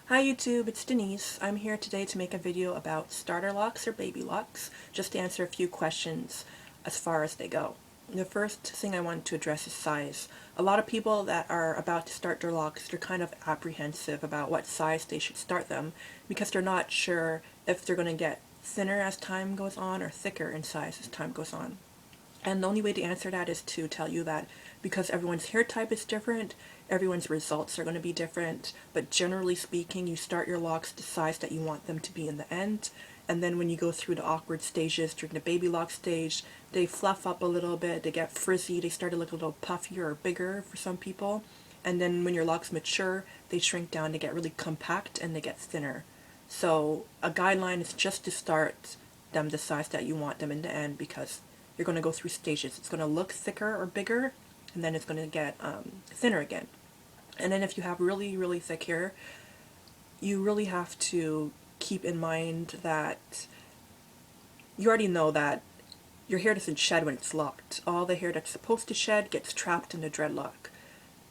Hi YouTube, it's Denise. I'm here today to make a video about starter locks or baby locks, just to answer a few questions as far as they go. The first thing I want to address is size. A lot of people that are about to start their locks, they're kind of apprehensive about what size they should start them because they're not sure if they're going to get thinner as time goes on or thicker in size as time goes on. And the only way to answer that is to tell you that because everyone's hair type is different, everyone's results are going to be different, but generally speaking, you start your locks the size that you want them to be in the end, and then when you go through the awkward stages during the baby lock stage, they fluff up a little bit, they get frizzy, they start to look a little puffier or bigger for some people, and then when your locks mature, they shrink down, they get really compact, and they get thinner. So a guideline is just to start them the size that you want them in the end because you're going to go through stages. It's going to look thicker or bigger, and then it's going to get thinner again. And then if you have really, really thick hair, you really have to keep in mind that you already know that your hair doesn't shed when it's locked. All the hair that's supposed to shed gets trapped in the dreadlock.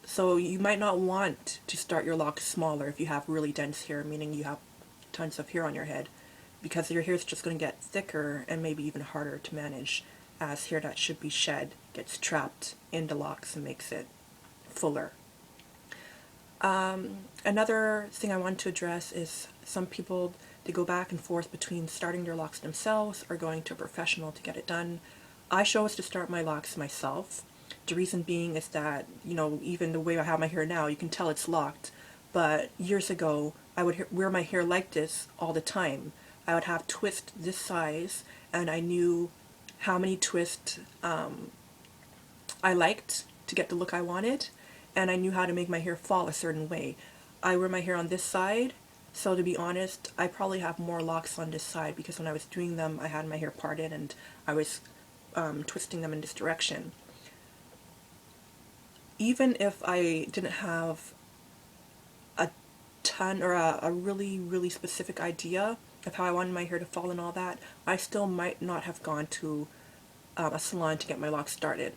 So you might not want to start your locks smaller if you have really dense hair, meaning you have tons of hair on your head, because your hair is just going to get thicker and maybe even harder to manage as hair that should be shed gets trapped in the locks and makes it fuller. Another thing I want to address is some people, they go back and forth between starting their locks themselves or going to a professional to get it done. I chose to start my locks myself. The reason being is that, even the way I have my hair now, you can tell it's locked. But years ago, I would wear my hair like this all the time. I would have twists this size, and I knew how many twists I liked to get the look I wanted, and I knew how to make my hair fall a certain way. I wear my hair on this side, so to be honest, I probably have more locks on this side because when I was doing them, I had my hair parted and I was twisting them in this direction. Even if I didn't have a ton or a really, really specific idea of how I wanted my hair to fall and all that, I still might not have gone to a salon to get my locks started.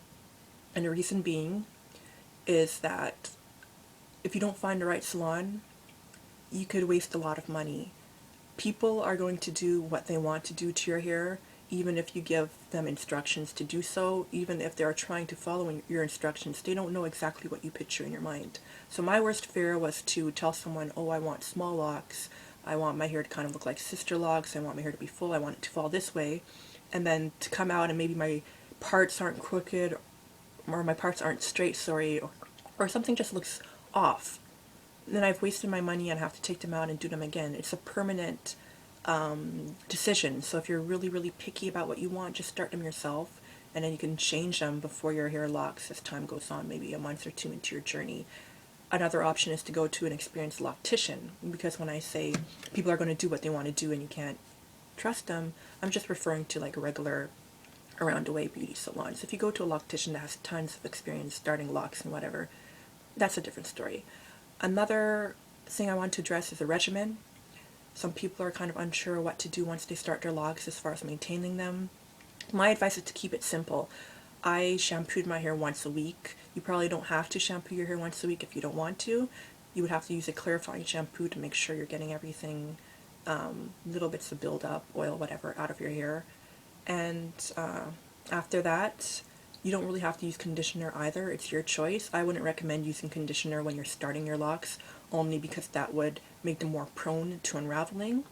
And the reason being is that if you don't find the right salon, you could waste a lot of money. People are going to do what they want to do to your hair, even if you give them instructions to do so, even if they're trying to follow your instructions, they don't know exactly what you picture in your mind. So my worst fear was to tell someone, oh, I want small locks, I want my hair to kind of look like sister locks, I want my hair to be full, I want it to fall this way, and then to come out and maybe my parts aren't crooked, or my parts aren't straight, sorry, or something just looks off. Then I've wasted my money and have to take them out and do them again. It's a permanent decision. So if you're really, really picky about what you want, just start them yourself, and then you can change them before your hair locks as time goes on, maybe a month or two into your journey. Another option is to go to an experienced loctician, because when I say people are going to do what they want to do and you can't trust them, I'm just referring to like a regular around the way beauty salons. If you go to a loctician that has tons of experience starting locks and whatever, that's a different story. Another thing I want to address is a regimen. Some people are kind of unsure what to do once they start their locks as far as maintaining them. My advice is to keep it simple. I shampooed my hair once a week. You probably don't have to shampoo your hair once a week if you don't want to. You would have to use a clarifying shampoo to make sure you're getting everything, little bits of buildup, oil, whatever, out of your hair. And after that, you don't really have to use conditioner either. It's your choice. I wouldn't recommend using conditioner when you're starting your locks, only because that would make them more prone to unraveling.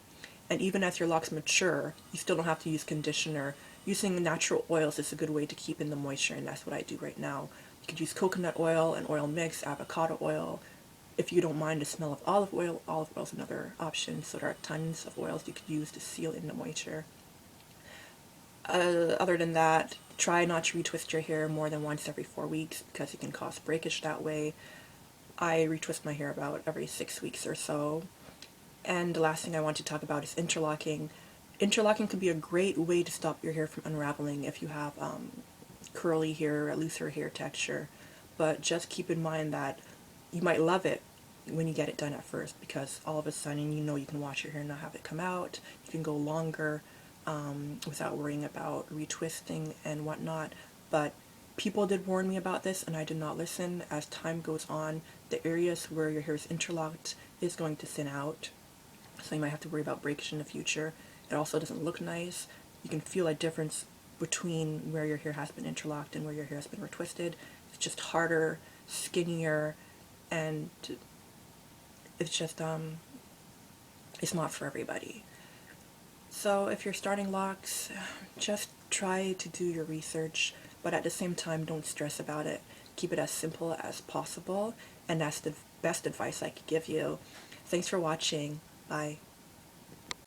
And even as your locks mature, you still don't have to use conditioner. Using natural oils is a good way to keep in the moisture, and that's what I do right now. You could use coconut oil and oil mix, avocado oil. If you don't mind the smell of olive oil is another option. So there are tons of oils you could use to seal in the moisture. Other than that, try not to retwist your hair more than once every 4 weeks because it can cause breakage that way. I retwist my hair about every 6 weeks or so. And the last thing I want to talk about is interlocking. Interlocking can be a great way to stop your hair from unraveling if you have curly hair, a looser hair texture. But just keep in mind that you might love it when you get it done at first, because all of a sudden you can wash your hair and not have it come out. You can go longer without worrying about retwisting and whatnot. But people did warn me about this and I did not listen. As time goes on, the areas where your hair is interlocked, is going to thin out, so you might have to worry about breakage in the future. It also doesn't look nice. You can feel a difference between where your hair has been interlocked and where your hair has been retwisted. It's just harder, skinnier, and it's just it's not for everybody. So if you're starting locks, just try to do your research, but at the same time, don't stress about it. Keep it as simple as possible, and that's the best advice I could give you. Thanks for watching. Bye.